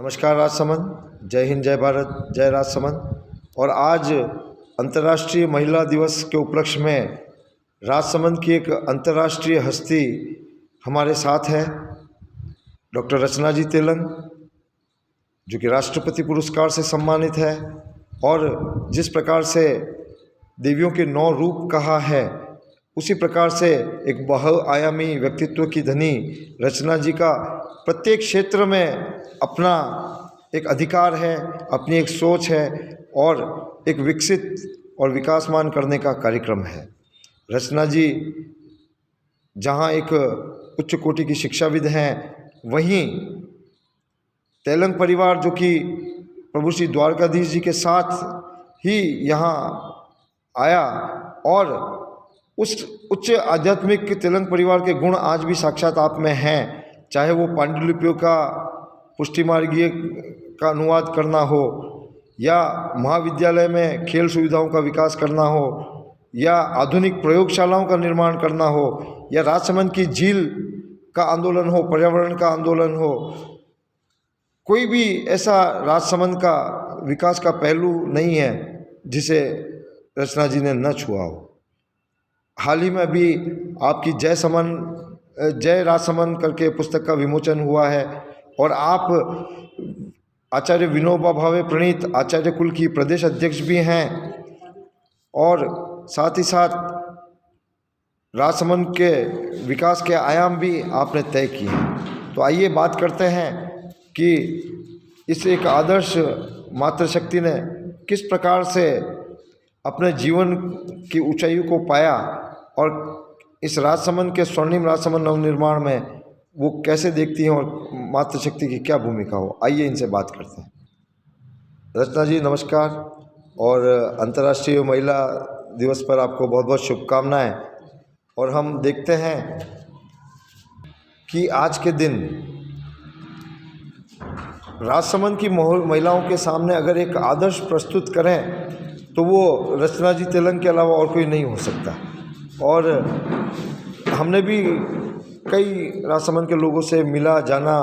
नमस्कार राजसमंद, जय हिंद, जय भारत, जय राजसमंद। और आज अंतर्राष्ट्रीय महिला दिवस के उपलक्ष्य में राजसमंद की एक अंतर्राष्ट्रीय हस्ती हमारे साथ है, डॉक्टर रचना जी तेलंग, जो कि राष्ट्रपति पुरस्कार से सम्मानित है। और जिस प्रकार से देवियों के 9 रूप कहा है, उसी प्रकार से एक बहुआयामी व्यक्तित्व की धनी रचना जी का प्रत्येक क्षेत्र में अपना एक अधिकार है, अपनी एक सोच है और एक विकसित और विकासमान करने का कार्यक्रम है। रचना जी जहाँ एक उच्च कोटि की शिक्षाविद हैं, वहीं तेलंग परिवार जो कि प्रभु श्री द्वारकाधीश जी के साथ ही यहाँ आया और उस उच्च आध्यात्मिक तेलंग परिवार के गुण आज भी साक्षात आप में हैं, चाहे वो पांडुलिपियों का पुष्टि मार्गीय का अनुवाद करना हो, या महाविद्यालय में खेल सुविधाओं का विकास करना हो, या आधुनिक प्रयोगशालाओं का निर्माण करना हो, या राजसमंद की झील का आंदोलन हो, पर्यावरण का आंदोलन हो। कोई भी ऐसा राजसमंद का विकास का पहलू नहीं है जिसे रचना जी ने न छुआ हो। हाल ही में भी आपकी जय राजसमंद करके पुस्तक का विमोचन हुआ है और आप आचार्य विनोबा भावे प्रणीत आचार्य कुल की प्रदेश अध्यक्ष भी हैं और साथ ही साथ राजसमंद के विकास के आयाम भी आपने तय किए हैं। तो आइए बात करते हैं कि इस एक आदर्श मातृशक्ति ने किस प्रकार से अपने जीवन की ऊंचाइयों को पाया और इस राजसमंद के स्वर्णिम राजसमंद नवनिर्माण में वो कैसे देखती हैं और मातृशक्ति की क्या भूमिका हो। आइए इनसे बात करते हैं। रचना जी नमस्कार, और अंतर्राष्ट्रीय महिला दिवस पर आपको बहुत बहुत शुभकामनाएं। और हम देखते हैं कि आज के दिन राजसमंद की महिलाओं के सामने अगर एक आदर्श प्रस्तुत करें तो वो रचना जी तेलंग के अलावा और कोई नहीं हो सकता। और हमने भी कई राजसमंद के लोगों से मिला जाना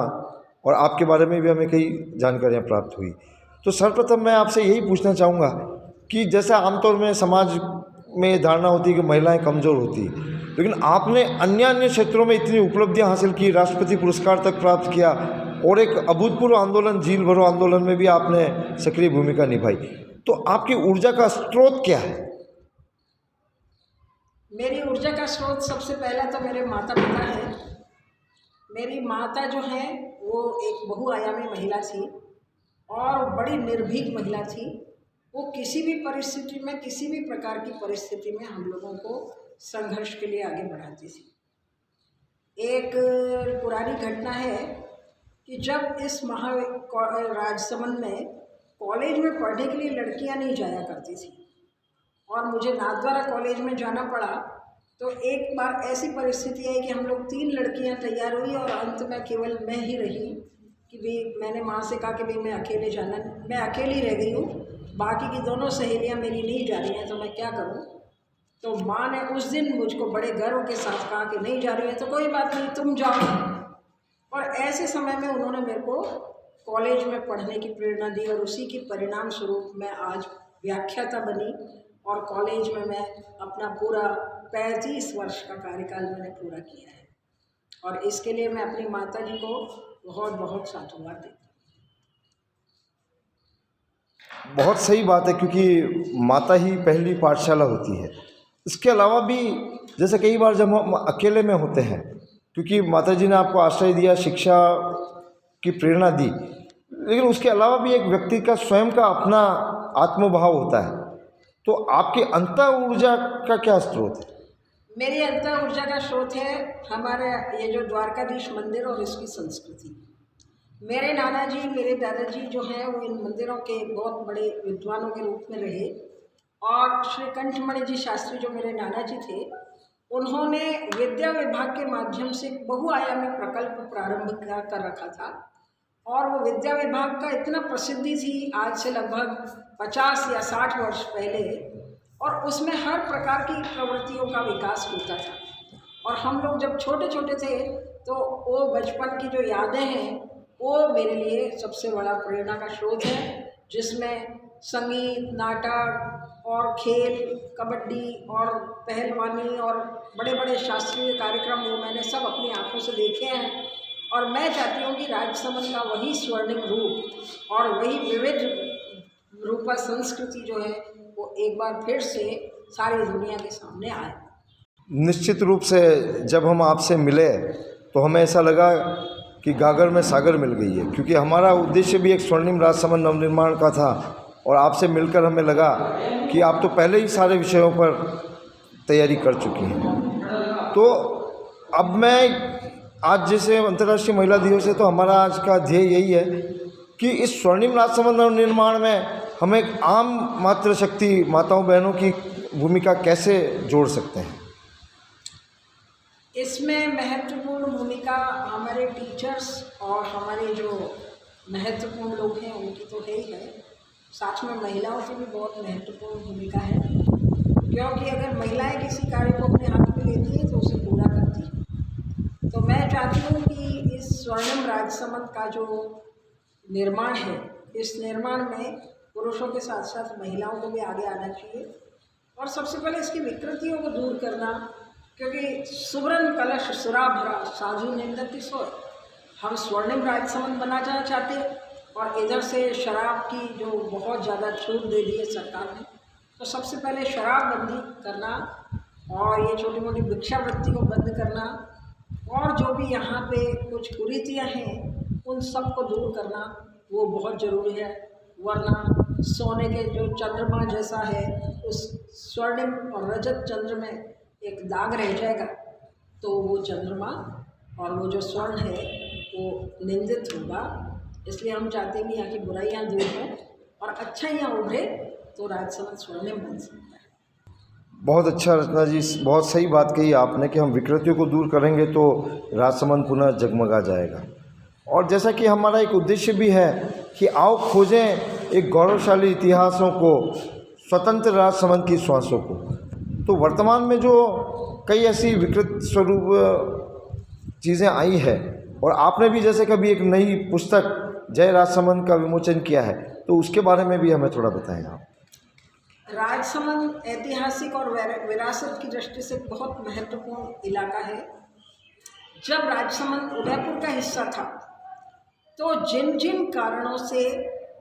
और आपके बारे में भी हमें कई जानकारियाँ प्राप्त हुई। तो सर्वप्रथम मैं आपसे यही पूछना चाहूँगा कि जैसे आमतौर में समाज में धारणा होती है कि महिलाएं कमज़ोर होती है, लेकिन आपने अन्य क्षेत्रों में इतनी उपलब्धियां हासिल की, राष्ट्रपति पुरस्कार तक प्राप्त किया और एक अभूतपूर्व आंदोलन, झील भरो आंदोलन में भी आपने सक्रिय भूमिका निभाई। तो आपकी ऊर्जा का स्रोत क्या है? मेरी ऊर्जा का स्रोत सबसे पहला तो मेरे माता पिता है। मेरी माता जो है वो एक बहुआयामी महिला थी और बड़ी निर्भीक महिला थी। वो किसी भी परिस्थिति में, किसी भी प्रकार की परिस्थिति में हम लोगों को संघर्ष के लिए आगे बढ़ाती थी। एक पुरानी घटना है कि जब इस राजसमंद में कॉलेज में पढ़ने के लिए लड़कियां नहीं जाया करती थी और मुझे नाथद्वारा कॉलेज में जाना पड़ा, तो एक बार ऐसी परिस्थिति आई कि हम लोग 3 लड़कियां तैयार हुई और अंत में केवल मैं ही रही कि भाई मैंने माँ से कहा कि भाई मैं अकेली रह गई हूँ, बाकी की दोनों सहेलियाँ मेरी नहीं जा रही हैं, तो मैं क्या करूँ। तो माँ ने उस दिन मुझको बड़े गर्व के साथ कहा कि नहीं जा रही है तो कोई बात नहीं, तुम जाओ। और ऐसे समय में उन्होंने मेरे को कॉलेज में पढ़ने की प्रेरणा दी और उसी के परिणाम स्वरूप मैं आज व्याख्याता बनी और कॉलेज में मैं अपना पूरा 35 वर्ष का कार्यकाल मैंने पूरा किया है। और इसके लिए मैं अपनी माता जी को बहुत बहुत साधुवाद देती हूँ। बहुत सही बात है, क्योंकि माता ही पहली पाठशाला होती है। इसके अलावा भी जैसे कई बार जब हम अकेले में होते हैं, क्योंकि माता जी ने आपको आश्रय दिया, शिक्षा की प्रेरणा दी, लेकिन उसके अलावा भी एक व्यक्ति का स्वयं का अपना आत्मभाव होता है। तो आपकी अंतर ऊर्जा का क्या स्रोत है? मेरी अंतर ऊर्जा का स्रोत है हमारे ये जो द्वारकाधीश मंदिर और इसकी संस्कृति। मेरे नाना जी, मेरे दादाजी जो हैं वो इन मंदिरों के बहुत बड़े विद्वानों के रूप में रहे और श्री कंठमणि जी शास्त्री जो मेरे नाना जी थे, उन्होंने विद्या विभाग के माध्यम से बहुआयामी प्रकल्प प्रारंभ कर रखा था और वो विद्या विभाग का इतना प्रसिद्धि थी आज से लगभग 50 या 60 वर्ष पहले, और उसमें हर प्रकार की प्रवृत्तियों का विकास होता था। और हम लोग जब छोटे छोटे थे तो वो बचपन की जो यादें हैं वो मेरे लिए सबसे बड़ा प्रेरणा का स्रोत है, जिसमें संगीत, नाटक और खेल, कबड्डी और पहलवानी और बड़े बड़े शास्त्रीय कार्यक्रम वो मैंने सब अपनी आंखों से देखे हैं। और मैं चाहती हूँ कि राजसमंद का वही स्वर्णिम रूप और वही विविध रूपा संस्कृति जो है वो एक बार फिर से सारी दुनिया के सामने आए। निश्चित रूप से जब हम आपसे मिले तो हमें ऐसा लगा कि गागर में सागर मिल गई है, क्योंकि हमारा उद्देश्य भी एक स्वर्णिम राजसमंद नवनिर्माण का था। और आपसे मिलकर हमें लगा कि आप तो पहले ही सारे विषयों पर तैयारी कर चुकी हैं। तो अब मैं आज जैसे अंतर्राष्ट्रीय महिला दिवस है, तो हमारा आज का ध्येय यही है कि इस स्वर्णिम राजसमंद नवनिर्माण में हम एक आम मातृशक्ति माताओं बहनों की भूमिका कैसे जोड़ सकते हैं। इसमें महत्वपूर्ण भूमिका हमारे टीचर्स और हमारे जो महत्वपूर्ण लोग हैं उनकी तो है ही है, साथ में महिलाओं की भी बहुत महत्वपूर्ण भूमिका है, क्योंकि अगर महिलाएं किसी कार्य को अपने हाथ में लेती हैं तो उसे पूरा करती हैं। तो मैं चाहती हूँ कि इस स्वर्णिम राजसमंद का जो निर्माण है, इस निर्माण में पुरुषों के साथ साथ महिलाओं को भी आगे आना चाहिए। और सबसे पहले इसकी विकृतियों को दूर करना, क्योंकि सुवर्ण कलश सुरा भरा साधु निंदति सोय, हम स्वर्णिम राजसमंद बनाना चाहते हैं और इधर से शराब की जो बहुत ज़्यादा छूट दे दी है सरकार ने, तो सबसे पहले शराबबंदी करना और ये छोटी मोटी भिक्षावृत्ति को बंद करना और जो भी यहाँ पे कुछ कुरीतियाँ हैं उन सब को दूर करना वो बहुत ज़रूरी है। वरना सोने के जो चंद्रमा जैसा है उस स्वर्णिम और रजत चंद्र में एक दाग रह जाएगा, तो वो चंद्रमा और वो जो स्वर्ण है वो निंदित होगा। इसलिए हम चाहते हैं कि यहाँ की बुराइयाँ दूर हों और अच्छाइयाँ उभरे, तो राजसमंद स्वर्णिम बन सकता है। बहुत अच्छा रचना जी, बहुत सही बात कही आपने कि हम विकृतियों को दूर करेंगे तो राजसमंद पुनः जगमगा जाएगा। और जैसा कि हमारा एक उद्देश्य भी है कि आओ खोजें एक गौरवशाली इतिहासों को, स्वतंत्र राजसमंद की श्वासों को। तो वर्तमान में जो कई ऐसी विकृत स्वरूप चीज़ें आई है, और आपने भी जैसे कभी एक नई पुस्तक जय राजसमंद का विमोचन किया है, तो उसके बारे में भी हमें थोड़ा बताएं आप। राजसमंद ऐतिहासिक और विरासत की दृष्टि से बहुत महत्वपूर्ण इलाका है। जब राजसमंद उदयपुर का हिस्सा था तो जिन जिन कारणों से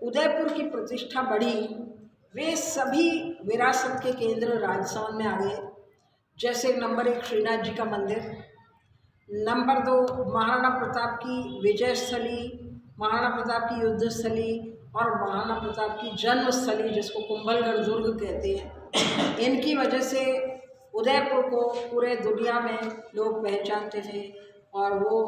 उदयपुर की प्रतिष्ठा बढ़ी वे सभी विरासत के केंद्र राजसमंद में आ गए। जैसे नंबर 1 श्रीनाथ जी का मंदिर, नंबर 2 महाराणा प्रताप की विजय स्थली, महाराणा प्रताप की युद्ध स्थली और महाराणा प्रताप की जन्म स्थली जिसको कुंभलगढ़ दुर्ग कहते हैं। इनकी वजह से उदयपुर को पूरे दुनिया में लोग पहचानते थे और वो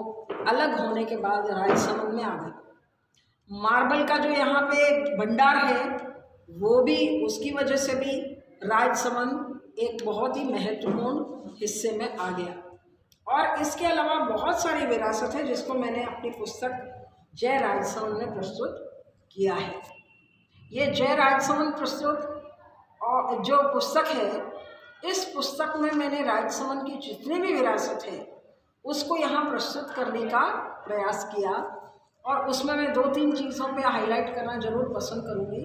अलग होने के बाद राजसमंद में आ गए। मार्बल का जो यहाँ पे भंडार है वो भी उसकी वजह से भी राजसमंद एक बहुत ही महत्वपूर्ण हिस्से में आ गया। और इसके अलावा बहुत सारी विरासत है जिसको मैंने अपनी पुस्तक जय राजसमंद में प्रस्तुत किया है। ये जय राजसमंद प्रस्तुत और जो पुस्तक है, इस पुस्तक में मैंने राजसमंद की जितनी भी विरासत है उसको यहाँ प्रस्तुत करने का प्रयास किया। और उसमें मैं 2-3 चीज़ों पे हाईलाइट करना ज़रूर पसंद करूँगी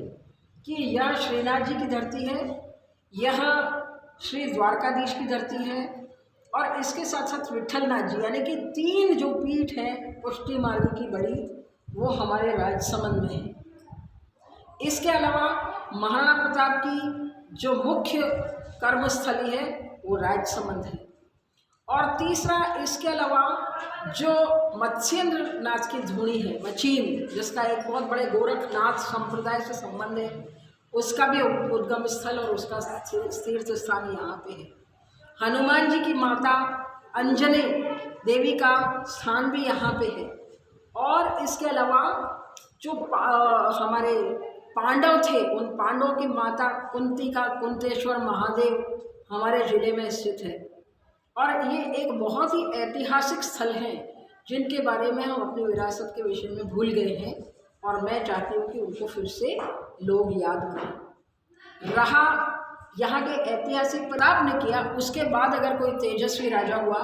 कि यह श्रीनाथ जी की धरती है, यह श्री द्वारकाधीश की धरती है और इसके साथ साथ विट्ठलनाथ जी, यानी कि 3 जो पीठ हैं पुष्टि मार्ग की बड़ी, वो हमारे राजसमंद में है। इसके अलावा महाराणा प्रताप की जो मुख्य कर्मस्थली है वो राजसमंद है। और तीसरा, इसके अलावा जो मत्स्येंद्र नाथ की धूनी है, मचीन, जिसका एक बहुत बड़े गोरखनाथ संप्रदाय से संबंध है, उसका भी उद्गम स्थल और उसका तीर्थ स्थान यहाँ पे है। हनुमान जी की माता अंजनी देवी का स्थान भी यहाँ पे है। और इसके अलावा जो हमारे पांडव थे, उन पांडवों की माता कुंती का कुंतेश्वर महादेव हमारे ज़िले में स्थित है। और ये एक बहुत ही ऐतिहासिक स्थल हैं जिनके बारे में हम अपनी विरासत के विषय में भूल गए हैं और मैं चाहती हूँ कि उनको फिर से लोग याद करें। रहा यहाँ के ऐतिहासिक प्रताप ने किया, उसके बाद अगर कोई तेजस्वी राजा हुआ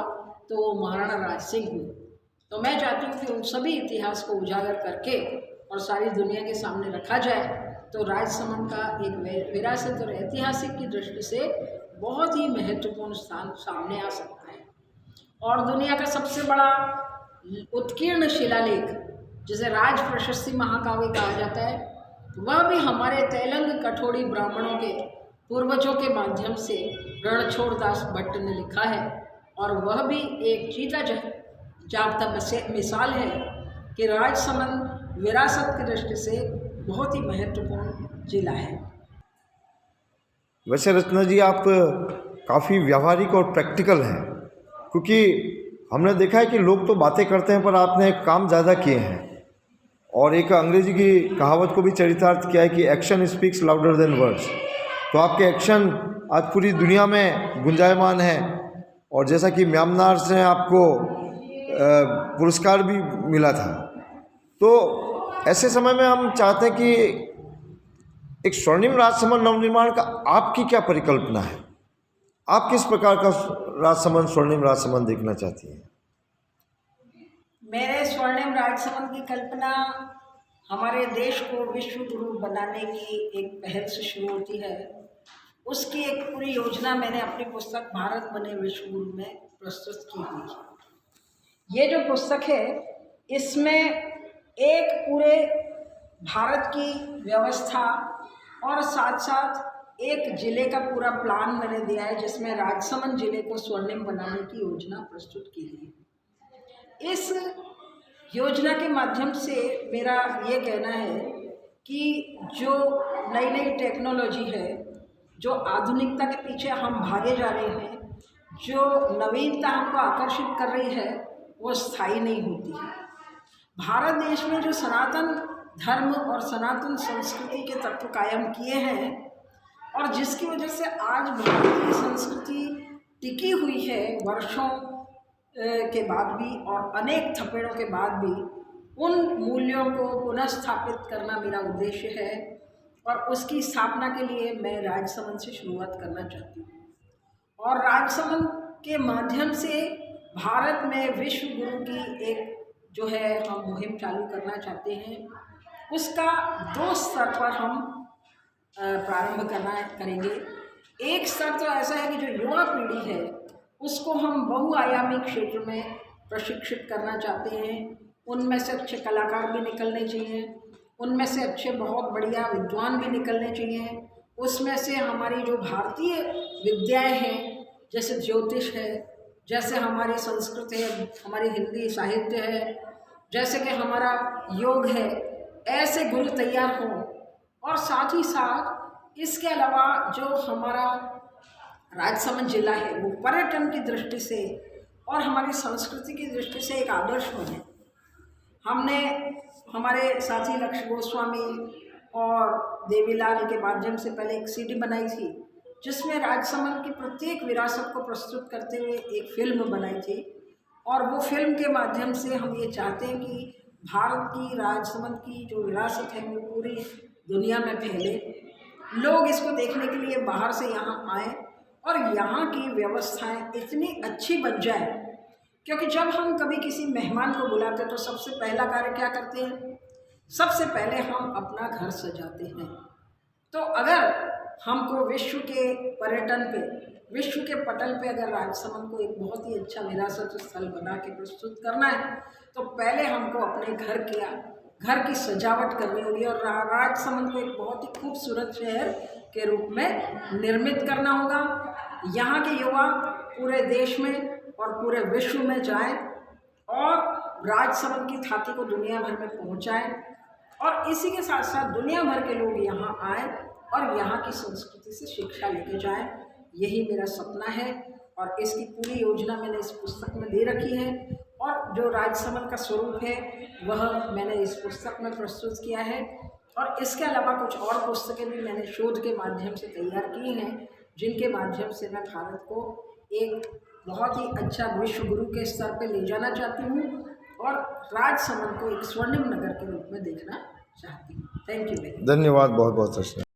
तो वो महाराणा राज सिंह हुए। तो मैं चाहती हूँ कि उन सभी इतिहास को उजागर करके और सारी दुनिया के सामने रखा जाए, तो राजसमंद का एक विरासत और ऐतिहासिक की दृष्टि से बहुत ही महत्वपूर्ण स्थान सामने आ सकता है। और दुनिया का सबसे बड़ा उत्कीर्ण शिलालेख, जिसे राज प्रशस्ति महाकाव्य कहा जाता है, वह भी हमारे तेलंग कठोड़ी ब्राह्मणों के पूर्वजों के माध्यम से रणछोड़ दास भट्ट ने लिखा है। और वह भी एक जीता जागता मिसाल है कि राजसमंद विरासत की दृष्टि से बहुत ही महत्वपूर्ण जिला है। वैसे रचना जी, आप काफ़ी व्यावहारिक और प्रैक्टिकल हैं, क्योंकि हमने देखा है कि लोग तो बातें करते हैं पर आपने काम ज़्यादा किए हैं। और एक अंग्रेजी की कहावत को भी चरितार्थ किया है कि action speaks louder than words. तो आपके एक्शन आज पूरी दुनिया में गुंजायमान है। और जैसा कि म्यांमार से आपको पुरस्कार भी मिला था, तो ऐसे समय में हम चाहते हैं कि एक स्वर्णिम राजसमंद नवनिर्माण का आपकी क्या परिकल्पना है? आप किस प्रकार का राजसमंद, स्वर्णिम राजसमंद देखना चाहती हैं? मेरे स्वर्णिम राजसमंद की कल्पना हमारे देश को विश्व गुरु बनाने की एक पहल से शुरू होती है। उसकी एक पूरी योजना मैंने अपनी पुस्तक भारत बने विश्व गुरु में प्रस्तुत की हुई है। ये जो पुस्तक है, इसमें एक पूरे भारत की व्यवस्था और साथ साथ एक ज़िले का पूरा प्लान मैंने दिया है, जिसमें राजसमंद ज़िले को स्वर्णिम बनाने की योजना प्रस्तुत की गई है। इस योजना के माध्यम से मेरा ये कहना है कि जो नई नई टेक्नोलॉजी है, जो आधुनिकता के पीछे हम भागे जा रहे हैं, जो नवीनता हमको आकर्षित कर रही है, वो स्थायी नहीं होती है। भारत देश में जो सनातन धर्म और सनातन संस्कृति के तत्व कायम किए हैं, और जिसकी वजह से आज भारतीय संस्कृति टिकी हुई है वर्षों के बाद भी, और अनेक थपेड़ों के बाद भी, उन मूल्यों को पुनः स्थापित करना मेरा उद्देश्य है। और उसकी स्थापना के लिए मैं राजसमंद से शुरुआत करना चाहती हूँ। और राजसमंद के माध्यम से भारत में विश्व गुरु की एक जो है हम मुहिम चालू करना चाहते हैं। उसका 2 स्तर पर हम प्रारंभ करेंगे। एक स्तर तो ऐसा है कि जो युवा पीढ़ी है, उसको हम बहुआयामी क्षेत्र में प्रशिक्षित करना चाहते हैं। उनमें से अच्छे कलाकार भी निकलने चाहिए, उनमें से अच्छे बहुत बढ़िया विद्वान भी निकलने चाहिए। उसमें से हमारी जो भारतीय विद्याएं हैं, जैसे ज्योतिष है, जैसे हमारी संस्कृत है, हमारी हिंदी साहित्य है, जैसे कि हमारा योग है, ऐसे गुरु तैयार हों। और साथ ही साथ इसके अलावा जो हमारा राजसमंद जिला है, वो पर्यटन की दृष्टि से और हमारी संस्कृति की दृष्टि से एक आदर्श बने। हमने हमारे साथी लक्ष्य गोस्वामी और देवीलाल के माध्यम से पहले एक सीडी बनाई थी, जिसमें राजसमंद की प्रत्येक विरासत को प्रस्तुत करते हुए एक फिल्म बनाई थी। और वो फिल्म के माध्यम से हम ये चाहते हैं कि भारत की राजसमंद की जो विरासत है वो पूरी दुनिया में फैले, लोग इसको देखने के लिए बाहर से यहाँ आएँ और यहाँ की व्यवस्थाएं इतनी अच्छी बन जाए। क्योंकि जब हम कभी किसी मेहमान को बुलाते हैं तो सबसे पहला कार्य क्या करते हैं? सबसे पहले हम अपना घर सजाते हैं। तो अगर हमको विश्व के पर्यटन पे, विश्व के पटल पे अगर राजसमंद को एक बहुत ही अच्छा विरासत स्थल बना के प्रस्तुत करना है, तो पहले हमको अपने घर की सजावट करनी होगी और राजसमंद को एक बहुत ही खूबसूरत शहर के रूप में निर्मित करना होगा। यहाँ के युवा पूरे देश में और पूरे विश्व में जाएं और राजसमंद की ख्याति को दुनिया भर में पहुँचाएं, और इसी के साथ साथ दुनिया भर के लोग यहाँ आएँ और यहाँ की संस्कृति से शिक्षा लेके जाएं। यही मेरा सपना है और इसकी पूरी योजना मैंने इस पुस्तक में दे रखी है। और जो राजसमंद का स्वरूप है वह मैंने इस पुस्तक में प्रस्तुत किया है। और इसके अलावा कुछ और पुस्तकें भी मैंने शोध के माध्यम से तैयार की हैं, जिनके माध्यम से मैं भारत को एक बहुत ही अच्छा विश्व गुरु के स्तर पर ले जाना चाहती हूँ और राजसमंद को एक स्वर्णिम नगर के रूप में देखना चाहती हूँ। Thank you. धन्यवाद, बहुत बहुत।